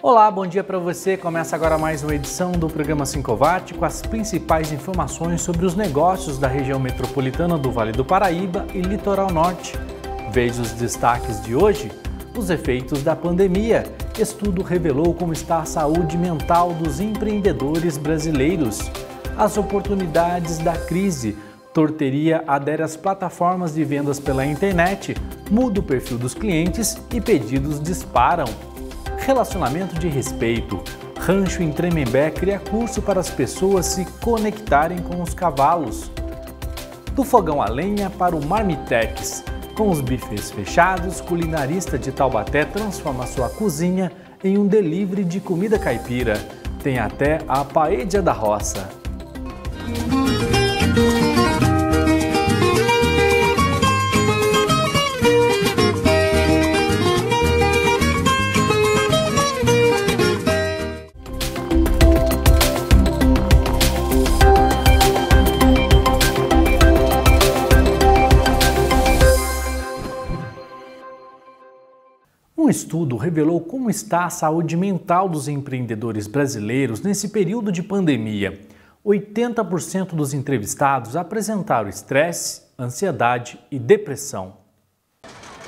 Olá, bom dia para você. Começa agora mais uma edição do programa 5watt com as principais informações sobre os negócios da região metropolitana do Vale do Paraíba e Litoral Norte. Veja os destaques de hoje. Os efeitos da pandemia. Estudo revelou como está a saúde mental dos empreendedores brasileiros. As oportunidades da crise. Torteria adere às plataformas de vendas pela internet, muda o perfil dos clientes e pedidos disparam. Relacionamento de respeito. Rancho em Tremembé cria curso para as pessoas se conectarem com os cavalos. Do fogão a lenha para o Marmitex. Com os bufês fechados, culinarista de Taubaté transforma sua cozinha em um delivery de comida caipira. Tem até a paella da roça. Um estudo revelou como está a saúde mental dos empreendedores brasileiros nesse período de pandemia. 80% dos entrevistados apresentaram estresse, ansiedade e depressão.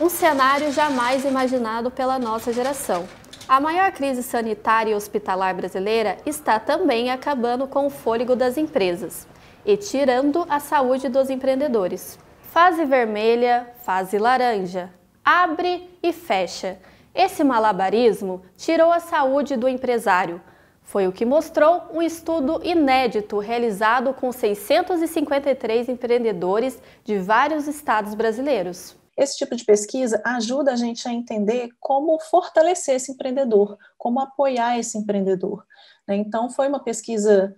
Um cenário jamais imaginado pela nossa geração. A maior crise sanitária e hospitalar brasileira está também acabando com o fôlego das empresas e tirando a saúde dos empreendedores. Fase vermelha, fase laranja. Abre e fecha. Esse malabarismo tirou a saúde do empresário. Foi o que mostrou um estudo inédito realizado com 653 empreendedores de vários estados brasileiros. Esse tipo de pesquisa ajuda a gente a entender como fortalecer esse empreendedor, como apoiar esse empreendedor. Então, foi uma pesquisa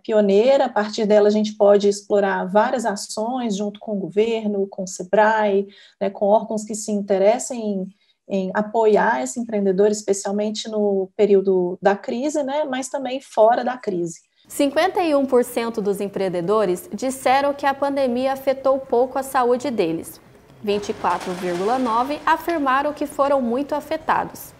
pioneira. A partir dela a gente pode explorar várias ações junto com o governo, com o Sebrae, com órgãos que se interessem em apoiar esse empreendedor, especialmente no período da crise, mas também fora da crise. 51% dos empreendedores disseram que a pandemia afetou pouco a saúde deles. 24,9% afirmaram que foram muito afetados.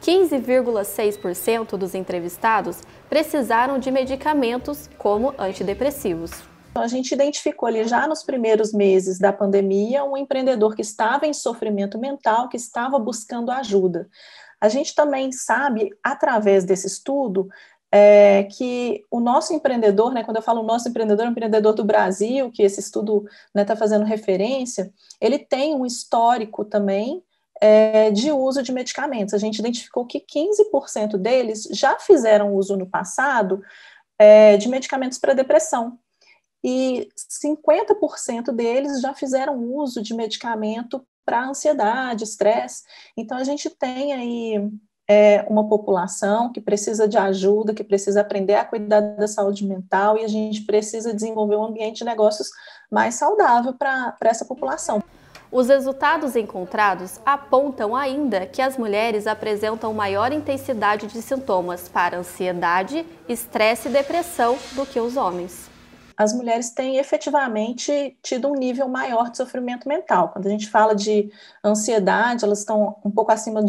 15,6% dos entrevistados precisaram de medicamentos como antidepressivos. A gente identificou ali já nos primeiros meses da pandemia um empreendedor que estava em sofrimento mental, que estava buscando ajuda. A gente também sabe, através desse estudo, que o nosso empreendedor, quando eu falo nosso empreendedor, é um empreendedor do Brasil, que esse estudo está fazendo referência, ele tem um histórico também de uso de medicamentos. A gente identificou que 15% deles já fizeram uso no passado de medicamentos para depressão e 50% deles já fizeram uso de medicamento para ansiedade, estresse. Então, a gente tem aí uma população que precisa de ajuda, que precisa aprender a cuidar da saúde mental e a gente precisa desenvolver um ambiente de negócios mais saudável para essa população. Os resultados encontrados apontam ainda que as mulheres apresentam maior intensidade de sintomas para ansiedade, estresse e depressão do que os homens. As mulheres têm efetivamente tido um nível maior de sofrimento mental. Quando a gente fala de ansiedade, elas estão um pouco acima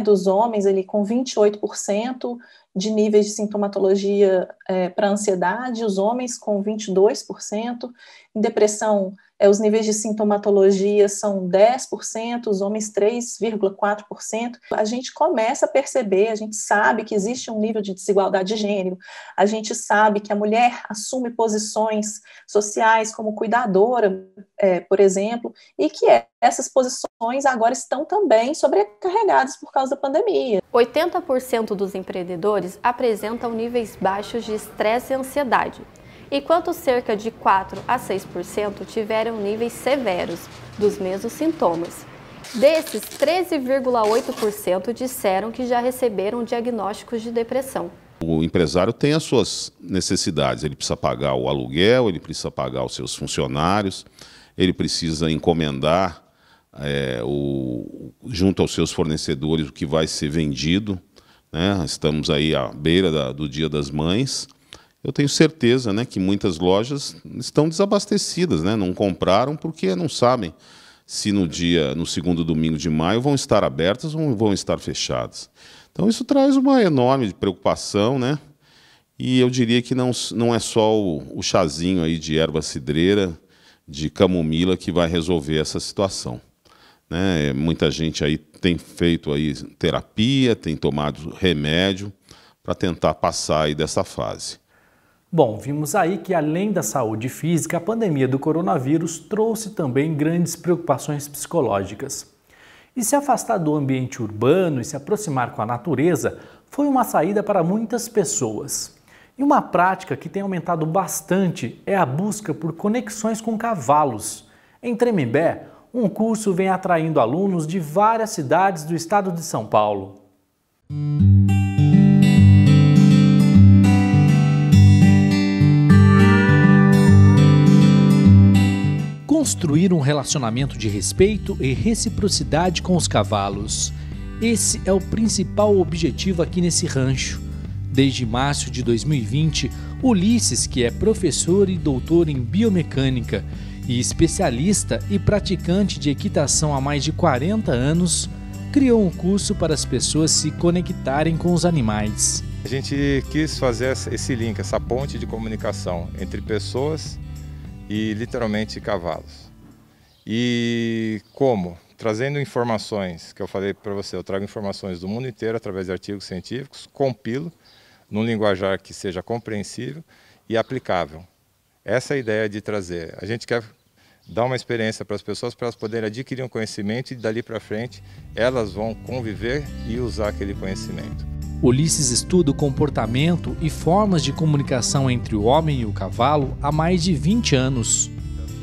dos homens, ali, com 28% de níveis de sintomatologia para ansiedade, os homens com 22%. Em depressão, os níveis de sintomatologia são 10%, os homens 3,4%. A gente começa a perceber, a gente sabe que existe um nível de desigualdade de gênero, a gente sabe que a mulher assume posições sociais como cuidadora, por exemplo, e que essas posições agora estão também sobrecarregadas por causa da pandemia. 80% dos empreendedores apresentam níveis baixos de estresse e ansiedade, enquanto cerca de 4 a 6% tiveram níveis severos dos mesmos sintomas. Desses, 13,8% disseram que já receberam diagnósticos de depressão. O empresário tem as suas necessidades, ele precisa pagar o aluguel, ele precisa pagar os seus funcionários, ele precisa encomendar junto aos seus fornecedores o que vai ser vendido, Estamos aí à beira do Dia das Mães. Eu tenho certeza que muitas lojas estão desabastecidas, não compraram porque não sabem se no segundo domingo de maio vão estar abertas ou vão estar fechadas. Então isso traz uma enorme preocupação, né? E eu diria que não é só o chazinho aí de erva cidreira, de camomila, que vai resolver essa situação, né? Muita gente aí tem feito aí terapia, tem tomado remédio para tentar passar aí dessa fase. Bom, vimos aí que além da saúde física, a pandemia do coronavírus trouxe também grandes preocupações psicológicas. E se afastar do ambiente urbano e se aproximar com a natureza foi uma saída para muitas pessoas. E uma prática que tem aumentado bastante é a busca por conexões com cavalos. Em Tremembé, um curso vem atraindo alunos de várias cidades do estado de São Paulo. Construir um relacionamento de respeito e reciprocidade com os cavalos. Esse é o principal objetivo aqui nesse rancho. Desde março de 2020, Ulisses, que é professor e doutor em biomecânica e especialista e praticante de equitação há mais de 40 anos, criou um curso para as pessoas se conectarem com os animais. A gente quis fazer esse link, essa ponte de comunicação entre pessoas e literalmente cavalos. E como? Trazendo informações, que eu falei para você, eu trago informações do mundo inteiro através de artigos científicos, compilo num linguajar que seja compreensível e aplicável. Essa é a ideia de trazer. A gente quer dar uma experiência para as pessoas, para elas poderem adquirir um conhecimento e dali para frente elas vão conviver e usar aquele conhecimento. Ulisses estuda o comportamento e formas de comunicação entre o homem e o cavalo há mais de 20 anos.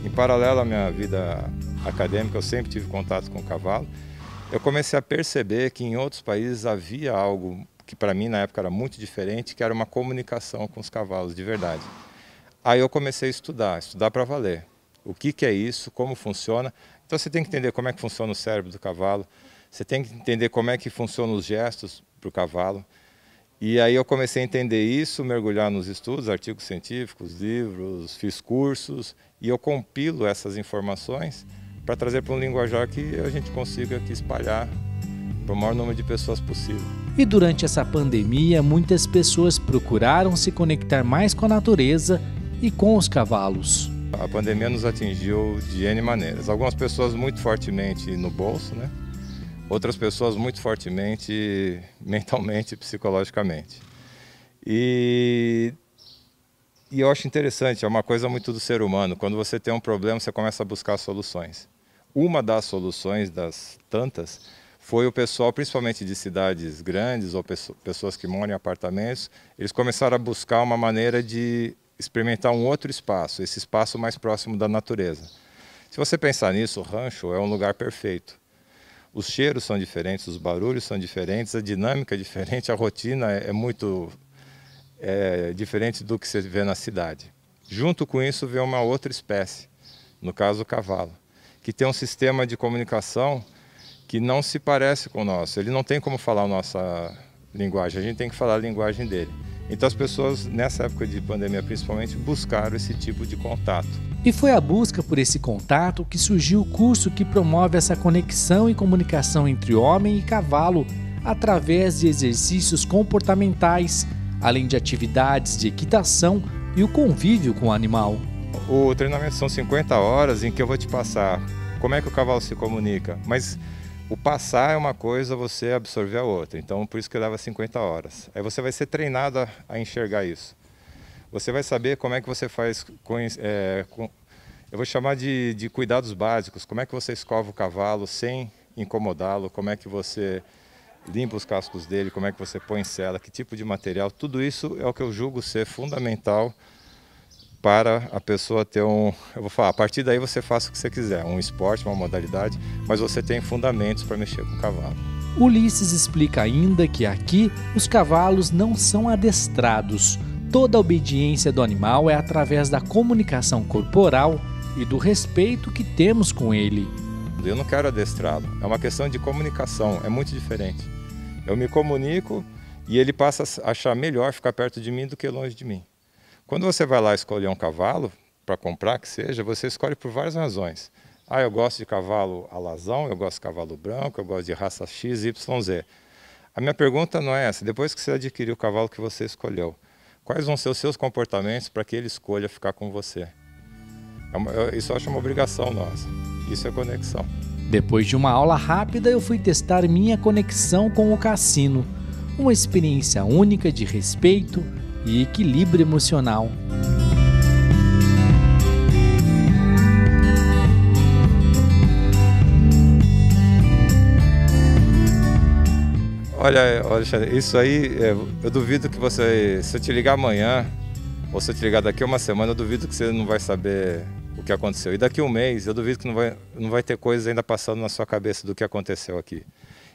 Em paralelo à minha vida acadêmica, eu sempre tive contato com o cavalo. Eu comecei a perceber que em outros países havia algo que para mim na época era muito diferente, que era uma comunicação com os cavalos de verdade. Aí eu comecei a estudar para valer. O que é isso, como funciona. Então você tem que entender como é que funciona o cérebro do cavalo, você tem que entender como é que funcionam os gestos para o cavalo. E aí eu comecei a entender isso, mergulhar nos estudos, artigos científicos, livros, fiz cursos, e eu compilo essas informações para trazer para um linguajar que a gente consiga aqui espalhar para o maior número de pessoas possível. E durante essa pandemia, muitas pessoas procuraram se conectar mais com a natureza e com os cavalos. A pandemia nos atingiu de N maneiras. Algumas pessoas muito fortemente no bolso, né? Outras pessoas muito fortemente mentalmente, psicologicamente. E eu acho interessante, é uma coisa muito do ser humano. Quando você tem um problema, você começa a buscar soluções. Uma das soluções, das tantas, foi o pessoal, principalmente de cidades grandes ou pessoas que moram em apartamentos, eles começaram a buscar uma maneira de experimentar um outro espaço, esse espaço mais próximo da natureza. Se você pensar nisso, o rancho é um lugar perfeito. Os cheiros são diferentes, os barulhos são diferentes, a dinâmica é diferente, a rotina é muito diferente do que você vê na cidade. Junto com isso vem uma outra espécie, no caso o cavalo, que tem um sistema de comunicação que não se parece com o nosso. Ele não tem como falar a nossa linguagem, a gente tem que falar a linguagem dele. Então as pessoas, nessa época de pandemia principalmente, buscaram esse tipo de contato. E foi a busca por esse contato que surgiu o curso que promove essa conexão e comunicação entre homem e cavalo através de exercícios comportamentais, além de atividades de equitação e o convívio com o animal. O treinamento são 50 horas em que eu vou te passar como é que o cavalo se comunica, mas o passar é uma coisa, você absorver a outra, então por isso que leva 50 horas. Aí você vai ser treinado a enxergar isso. Você vai saber como é que você faz, eu vou chamar de cuidados básicos, como é que você escova o cavalo sem incomodá-lo, como é que você limpa os cascos dele, como é que você põe sela, que tipo de material, tudo isso é o que eu julgo ser fundamental para a pessoa ter eu vou falar, a partir daí você faça o que você quiser, um esporte, uma modalidade, mas você tem fundamentos para mexer com o cavalo. Ulisses explica ainda que aqui os cavalos não são adestrados. Toda a obediência do animal é através da comunicação corporal e do respeito que temos com ele. Eu não quero adestrá-lo, é uma questão de comunicação, é muito diferente. Eu me comunico e ele passa a achar melhor ficar perto de mim do que longe de mim. Quando você vai lá escolher um cavalo, para comprar que seja, você escolhe por várias razões. Eu gosto de cavalo alazão, eu gosto de cavalo branco, eu gosto de raça X, Y, Z. A minha pergunta não é essa. Depois que você adquiriu o cavalo que você escolheu, quais vão ser os seus comportamentos para que ele escolha ficar com você? Isso eu acho uma obrigação nossa. Isso é conexão. Depois de uma aula rápida, eu fui testar minha conexão com o cassino. Uma experiência única de respeito e equilíbrio emocional. Olha, Alexandre, isso aí, eu duvido que você, se eu te ligar amanhã, ou se eu te ligar daqui a uma semana, eu duvido que você não vai saber o que aconteceu. E daqui a um mês, eu duvido que não vai ter coisas ainda passando na sua cabeça do que aconteceu aqui.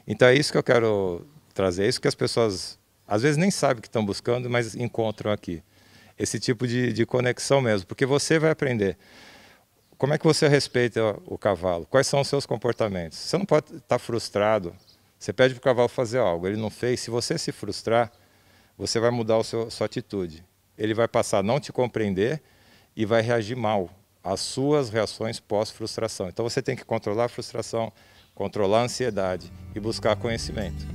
Então é isso que eu quero trazer, é isso que as pessoas, às vezes nem sabem que estão buscando, mas encontram aqui. Esse tipo de conexão mesmo, porque você vai aprender. Como é que você respeita o cavalo? Quais são os seus comportamentos? Você não pode estar frustrado. Você pede para o cavalo fazer algo, ele não fez. Se você se frustrar, você vai mudar sua atitude. Ele vai passar a não te compreender e vai reagir mal às suas reações pós-frustração. Então você tem que controlar a frustração, controlar a ansiedade e buscar conhecimento.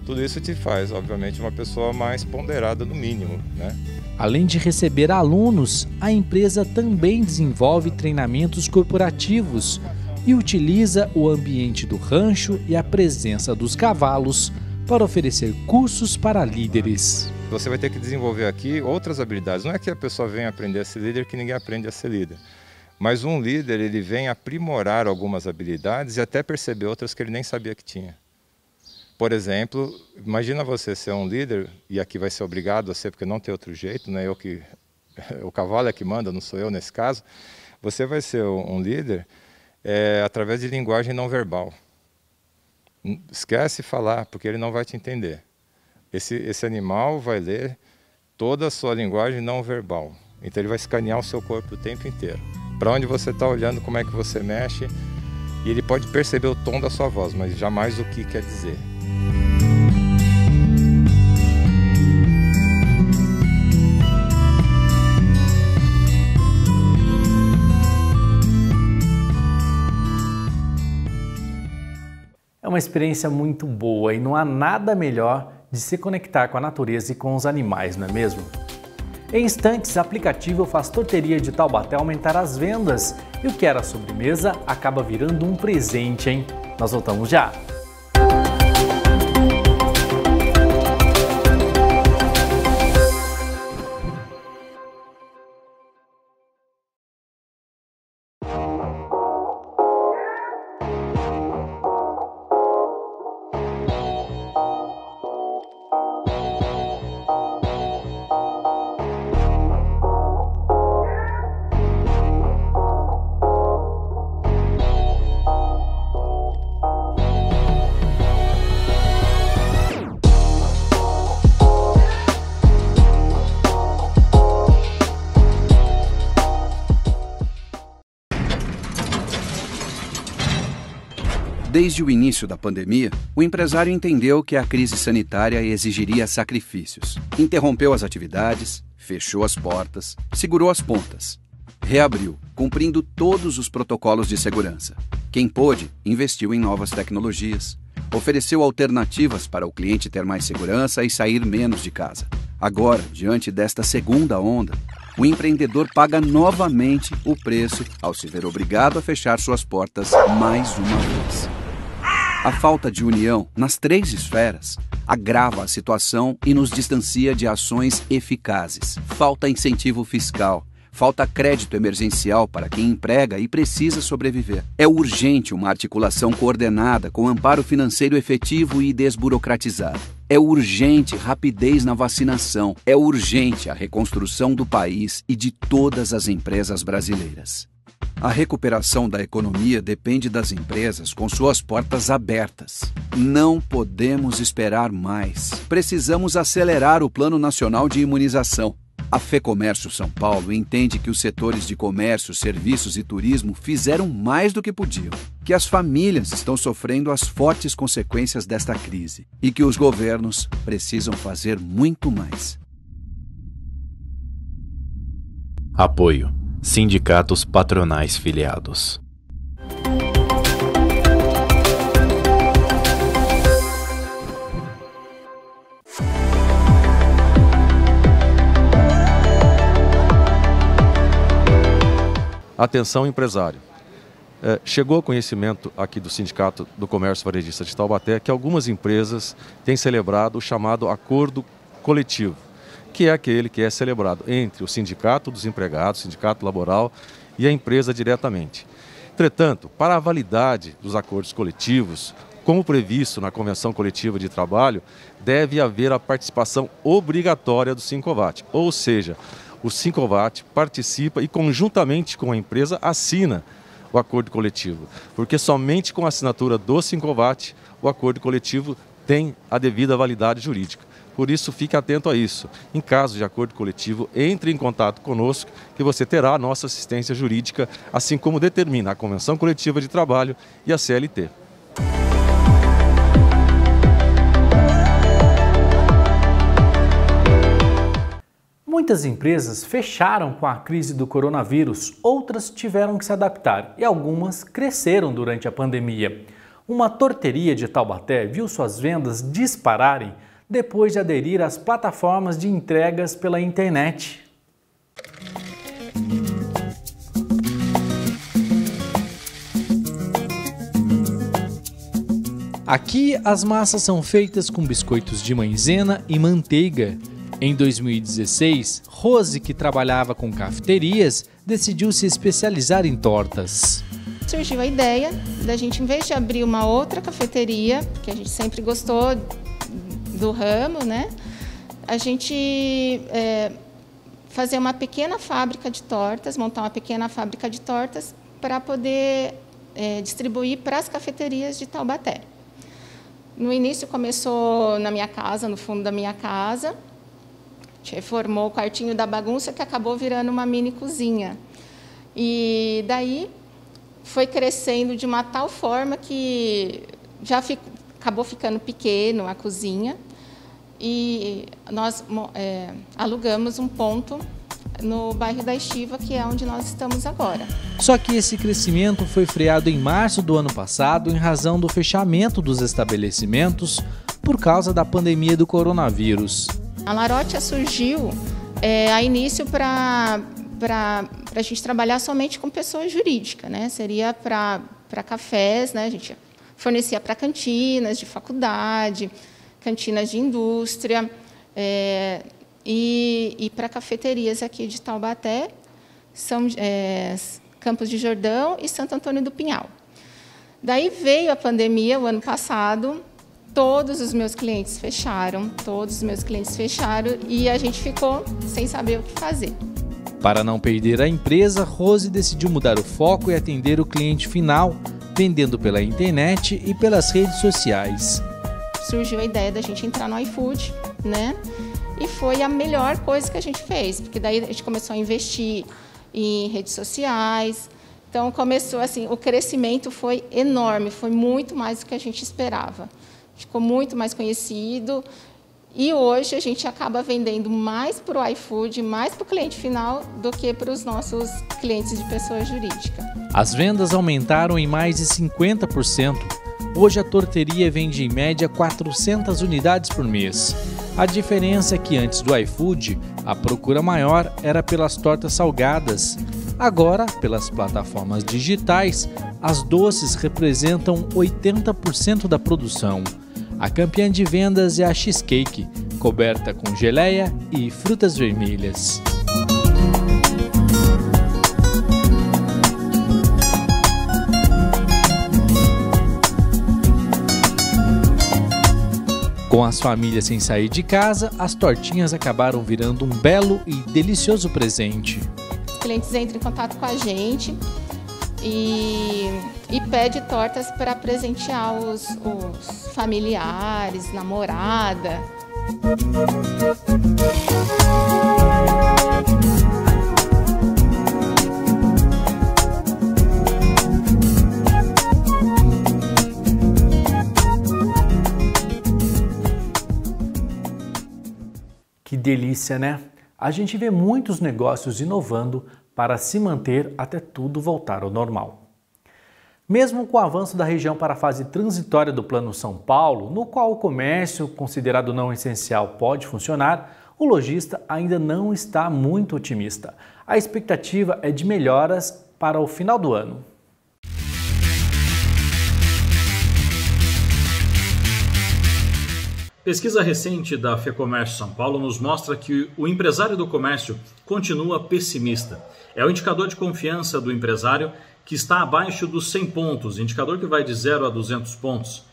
Tudo isso te faz, obviamente, uma pessoa mais ponderada no mínimo, né? Além de receber alunos, a empresa também desenvolve treinamentos corporativos e utiliza o ambiente do rancho e a presença dos cavalos para oferecer cursos para líderes. Você vai ter que desenvolver aqui outras habilidades. Não é que a pessoa venha aprender a ser líder que ninguém aprende a ser líder. Mas um líder, ele vem aprimorar algumas habilidades e até perceber outras que ele nem sabia que tinha. Por exemplo, imagina você ser um líder, e aqui vai ser obrigado a ser, porque não tem outro jeito, né? O cavalo é que manda, não sou eu nesse caso. Você vai ser um líder através de linguagem não verbal. Esquece falar, porque ele não vai te entender. Esse animal vai ler toda a sua linguagem não verbal. Então ele vai escanear o seu corpo o tempo inteiro. Para onde você está olhando, como é que você mexe. E ele pode perceber o tom da sua voz, mas jamais o que quer dizer. É uma experiência muito boa e não há nada melhor de se conectar com a natureza e com os animais, não é mesmo? Em instantes, o aplicativo Faz Torteria de Taubaté aumentar as vendas e o que era sobremesa acaba virando um presente, hein? Nós voltamos já! Desde o início da pandemia, o empresário entendeu que a crise sanitária exigiria sacrifícios. Interrompeu as atividades, fechou as portas, segurou as pontas. Reabriu, cumprindo todos os protocolos de segurança. Quem pôde, investiu em novas tecnologias. Ofereceu alternativas para o cliente ter mais segurança e sair menos de casa. Agora, diante desta segunda onda, o empreendedor paga novamente o preço ao se ver obrigado a fechar suas portas mais uma vez. A falta de união nas 3 esferas agrava a situação e nos distancia de ações eficazes. Falta incentivo fiscal, falta crédito emergencial para quem emprega e precisa sobreviver. É urgente uma articulação coordenada com amparo financeiro efetivo e desburocratizado. É urgente rapidez na vacinação. É urgente a reconstrução do país e de todas as empresas brasileiras. A recuperação da economia depende das empresas com suas portas abertas. Não podemos esperar mais. Precisamos acelerar o Plano Nacional de Imunização. A FEComércio São Paulo entende que os setores de comércio, serviços e turismo fizeram mais do que podiam, que as famílias estão sofrendo as fortes consequências desta crise e que os governos precisam fazer muito mais. Apoio: Sindicatos Patronais Filiados. Atenção, empresário. Chegou ao conhecimento aqui do Sindicato do Comércio Varejista de Taubaté que algumas empresas têm celebrado o chamado acordo coletivo, que é aquele que é celebrado entre o sindicato dos empregados, sindicato laboral e a empresa diretamente. Entretanto, para a validade dos acordos coletivos, como previsto na Convenção Coletiva de Trabalho, deve haver a participação obrigatória do Sincovat, ou seja, o Sincovat participa e conjuntamente com a empresa assina o acordo coletivo, porque somente com a assinatura do Sincovat o acordo coletivo tem a devida validade jurídica. Por isso, fique atento a isso. Em caso de acordo coletivo, entre em contato conosco que você terá a nossa assistência jurídica, assim como determina a Convenção Coletiva de Trabalho e a CLT. Muitas empresas fecharam com a crise do coronavírus, outras tiveram que se adaptar e algumas cresceram durante a pandemia. Uma torteria de Taubaté viu suas vendas dispararem depois de aderir às plataformas de entregas pela internet. Aqui as massas são feitas com biscoitos de maizena e manteiga. Em 2016, Rose, que trabalhava com cafeterias, decidiu se especializar em tortas. Surgiu a ideia da gente, em vez de abrir uma outra cafeteria, porque a gente sempre gostou do ramo, né? A gente fazer uma pequena fábrica de tortas, montar uma pequena fábrica de tortas para poder distribuir para as cafeterias de Taubaté. No início começou na minha casa, no fundo da minha casa. A gente reformou o quartinho da bagunça, que acabou virando uma mini cozinha. E daí foi crescendo de uma tal forma que já acabou ficando pequeno a cozinha. E nós alugamos um ponto no bairro da Estiva, que é onde nós estamos agora. Só que esse crescimento foi freado em março do ano passado em razão do fechamento dos estabelecimentos por causa da pandemia do coronavírus. A Larotia surgiu a início para a gente trabalhar somente com pessoa jurídica, né? Seria para cafés, né? A gente fornecia para cantinas de faculdade, cantinas de indústria e para cafeterias aqui de Taubaté, são Campos de Jordão e Santo Antônio do Pinhal. Daí veio a pandemia o ano passado. Todos os meus clientes fecharam e a gente ficou sem saber o que fazer. Para não perder a empresa, Rose decidiu mudar o foco e atender o cliente final, vendendo pela internet e pelas redes sociais. Surgiu a ideia da gente entrar no iFood, né? E foi a melhor coisa que a gente fez, porque daí a gente começou a investir em redes sociais. Então começou assim, o crescimento foi enorme, foi muito mais do que a gente esperava. Ficou muito mais conhecido e hoje a gente acaba vendendo mais para o iFood, mais para o cliente final do que para os nossos clientes de pessoa jurídica. As vendas aumentaram em mais de 50%. Hoje a torteria vende em média 400 unidades por mês. A diferença é que antes do iFood, a procura maior era pelas tortas salgadas. Agora, pelas plataformas digitais, as doces representam 80% da produção. A campeã de vendas é a cheesecake, coberta com geleia e frutas vermelhas. Com as famílias sem sair de casa, as tortinhas acabaram virando um belo e delicioso presente. Os clientes entram em contato com a gente e pede tortas para presentear os familiares, namorada. Que delícia, né? A gente vê muitos negócios inovando para se manter até tudo voltar ao normal. Mesmo com o avanço da região para a fase transitória do Plano São Paulo, no qual o comércio considerado não essencial pode funcionar, o lojista ainda não está muito otimista. A expectativa é de melhoras para o final do ano. Pesquisa recente da FEComércio São Paulo nos mostra que o empresário do comércio continua pessimista. É o indicador de confiança do empresário que está abaixo dos 100 pontos, indicador que vai de 0 a 200 pontos.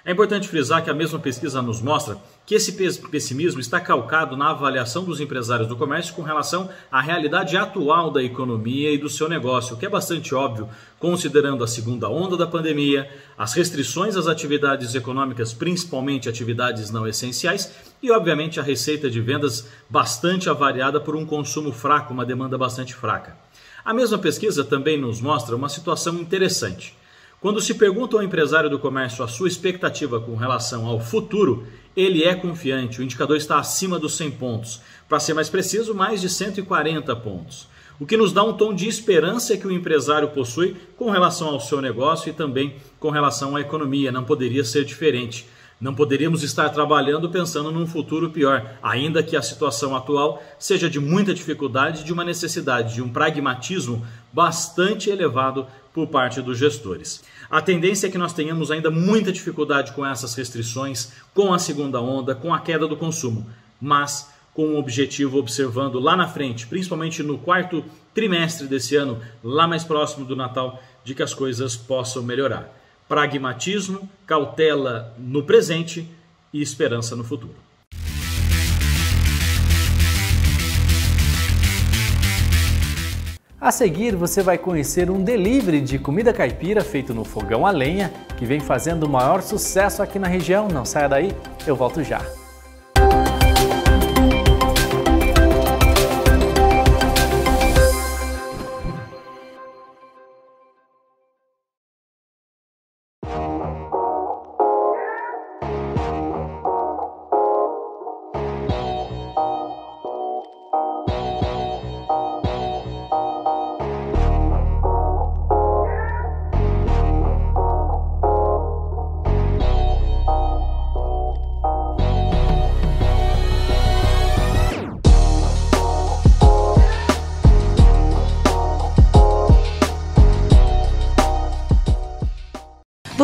É importante frisar que a mesma pesquisa nos mostra que esse pessimismo está calcado na avaliação dos empresários do comércio com relação à realidade atual da economia e do seu negócio, o que é bastante óbvio, considerando a segunda onda da pandemia, as restrições às atividades econômicas, principalmente atividades não essenciais, e obviamente a receita de vendas bastante avariada por um consumo fraco, uma demanda bastante fraca. A mesma pesquisa também nos mostra uma situação interessante. Quando se pergunta ao empresário do comércio a sua expectativa com relação ao futuro, ele é confiante, o indicador está acima dos 100 pontos. Para ser mais preciso, mais de 140 pontos. O que nos dá um tom de esperança que o empresário possui com relação ao seu negócio e também com relação à economia. Não poderia ser diferente. Não poderíamos estar trabalhando pensando num futuro pior, ainda que a situação atual seja de muita dificuldade, de uma necessidade, de um pragmatismo bastante elevado por parte dos gestores. A tendência é que nós tenhamos ainda muita dificuldade com essas restrições, com a segunda onda, com a queda do consumo, mas com um objetivo observando lá na frente, principalmente no quarto trimestre desse ano, lá mais próximo do Natal, de que as coisas possam melhorar. Pragmatismo, cautela no presente e esperança no futuro. A seguir, você vai conhecer um delivery de comida caipira feito no fogão a lenha, que vem fazendo o maior sucesso aqui na região. Não saia daí, eu volto já.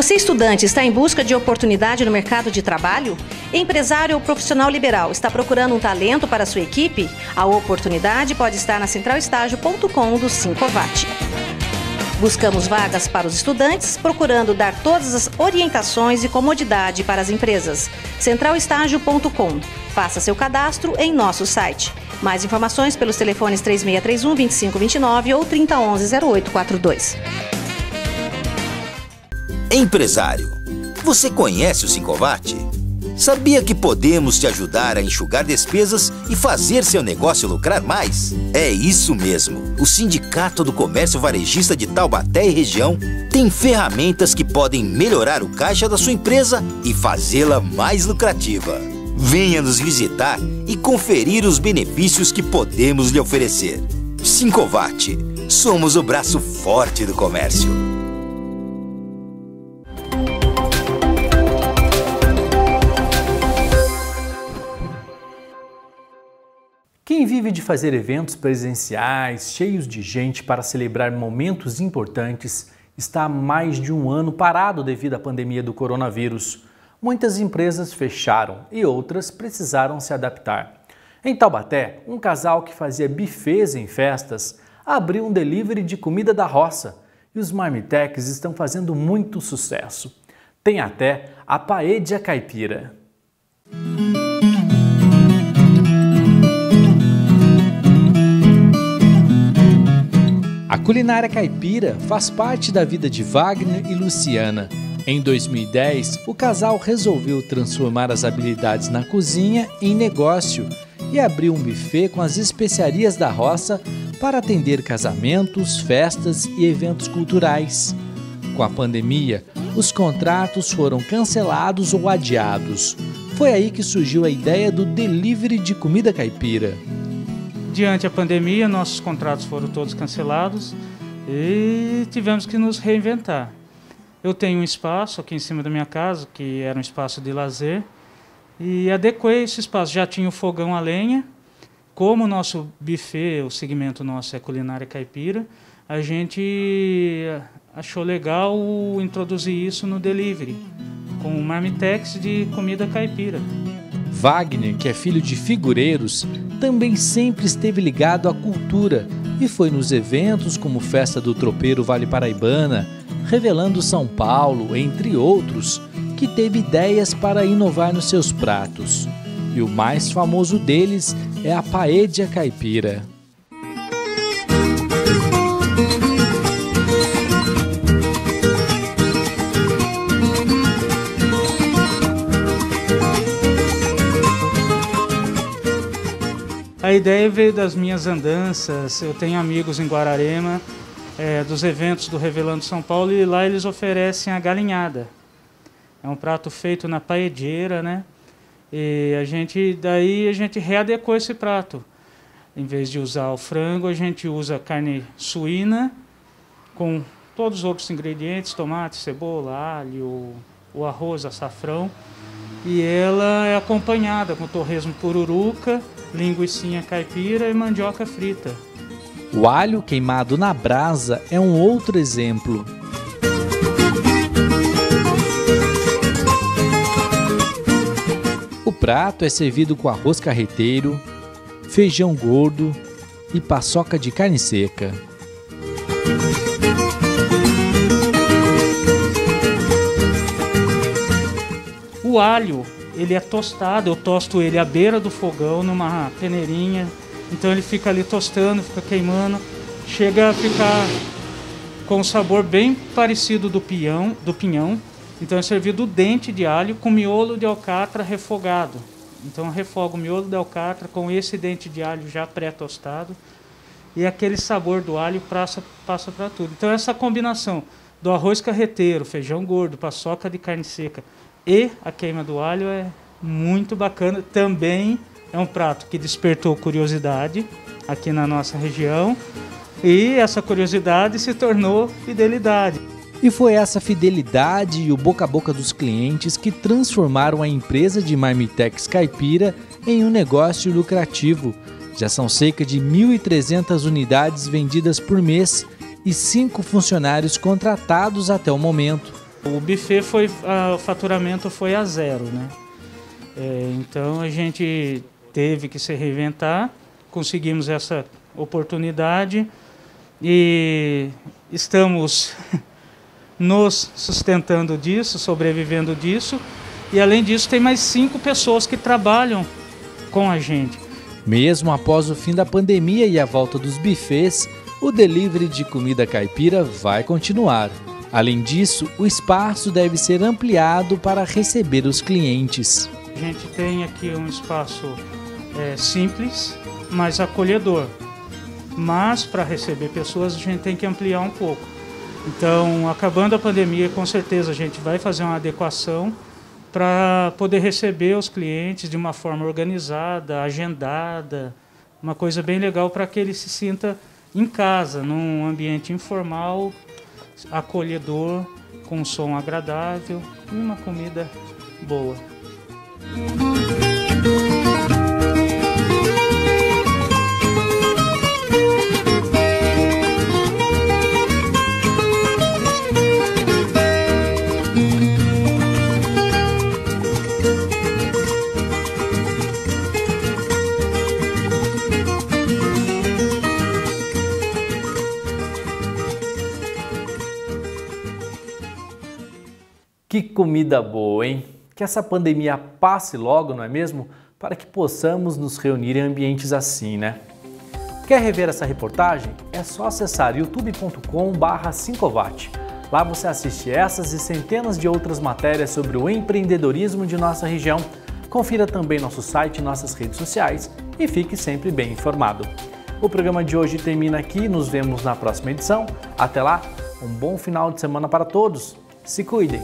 Você, estudante, está em busca de oportunidade no mercado de trabalho? Empresário ou profissional liberal está procurando um talento para a sua equipe? A oportunidade pode estar na centralestágio.com do Sincovat. Buscamos vagas para os estudantes, procurando dar todas as orientações e comodidade para as empresas. centralestágio.com. Faça seu cadastro em nosso site. Mais informações pelos telefones 3631-2529 ou 3011-0842. Empresário, você conhece o Sincovat? Sabia que podemos te ajudar a enxugar despesas e fazer seu negócio lucrar mais? É isso mesmo! O Sindicato do Comércio Varejista de Taubaté e região tem ferramentas que podem melhorar o caixa da sua empresa e fazê-la mais lucrativa. Venha nos visitar e conferir os benefícios que podemos lhe oferecer. Sincovat, somos o braço forte do comércio. Quem vive de fazer eventos presenciais, cheios de gente para celebrar momentos importantes, está há mais de um ano parado devido à pandemia do coronavírus. Muitas empresas fecharam e outras precisaram se adaptar. Em Taubaté, um casal que fazia buffets em festas abriu um delivery de comida da roça e os marmitex estão fazendo muito sucesso. Tem até a paella caipira. A culinária caipira faz parte da vida de Wagner e Luciana. Em 2010, o casal resolveu transformar as habilidades na cozinha em negócio e abriu um buffet com as especiarias da roça para atender casamentos, festas e eventos culturais. Com a pandemia, os contratos foram cancelados ou adiados. Foi aí que surgiu a ideia do delivery de comida caipira. Diante da pandemia, nossos contratos foram todos cancelados e tivemos que nos reinventar. Eu tenho um espaço aqui em cima da minha casa, que era um espaço de lazer, e adequei esse espaço. Já tinha o fogão a lenha, como o nosso buffet, o segmento nosso é culinária caipira, a gente achou legal introduzir isso no delivery, com marmitex de comida caipira. Wagner, que é filho de figureiros, também sempre esteve ligado à cultura e foi nos eventos como Festa do Tropeiro Vale Paraibana, Revelando São Paulo, entre outros, que teve ideias para inovar nos seus pratos. E o mais famoso deles é a paella caipira. A ideia veio das minhas andanças. Eu tenho amigos em Guararema, dos eventos do Revelando São Paulo, e lá eles oferecem a galinhada. É um prato feito na paedeira, né? E daí a gente readequou esse prato. Em vez de usar o frango, a gente usa carne suína com todos os outros ingredientes, tomate, cebola, alho, o arroz, açafrão. E ela é acompanhada com torresmo pururuca, linguicinha caipira e mandioca frita. O alho queimado na brasa é um outro exemplo. O prato é servido com arroz carreteiro, feijão gordo e paçoca de carne seca. O alho, ele é tostado, eu tosto ele à beira do fogão, numa peneirinha. Então ele fica ali tostando, fica queimando, chega a ficar com um sabor bem parecido do pinhão. Então é servido o dente de alho com miolo de alcatra refogado. Então eu refogo o miolo de alcatra com esse dente de alho já pré-tostado e aquele sabor do alho passa para tudo. Então essa combinação do arroz carreteiro, feijão gordo, paçoca de carne seca e a queima do alho é muito bacana. Também é um prato que despertou curiosidade aqui na nossa região e essa curiosidade se tornou fidelidade. E foi essa fidelidade e o boca a boca dos clientes que transformaram a empresa de marmitex caipira em um negócio lucrativo. Já são cerca de 1.300 unidades vendidas por mês e 5 funcionários contratados até o momento. O buffet o faturamento foi a zero, né? Então a gente teve que se reinventar, conseguimos essa oportunidade e estamos nos sustentando disso, sobrevivendo disso. E além disso tem mais 5 pessoas que trabalham com a gente. Mesmo após o fim da pandemia e a volta dos buffets, o delivery de comida caipira vai continuar. Além disso, o espaço deve ser ampliado para receber os clientes. A gente tem aqui um espaço simples, mas acolhedor. Mas para receber pessoas a gente tem que ampliar um pouco. Então, acabando a pandemia, com certeza a gente vai fazer uma adequação para poder receber os clientes de uma forma organizada, agendada, uma coisa bem legal para que ele se sinta em casa, num ambiente informal, acolhedor, com um som agradável e uma comida boa. Que comida boa, hein? Que essa pandemia passe logo, não é mesmo? Para que possamos nos reunir em ambientes assim, né? Quer rever essa reportagem? É só acessar youtube.com/5watt. Lá você assiste essas e centenas de outras matérias sobre o empreendedorismo de nossa região. Confira também nosso site e nossas redes sociais e fique sempre bem informado. O programa de hoje termina aqui, nos vemos na próxima edição. Até lá, um bom final de semana para todos. Se cuidem!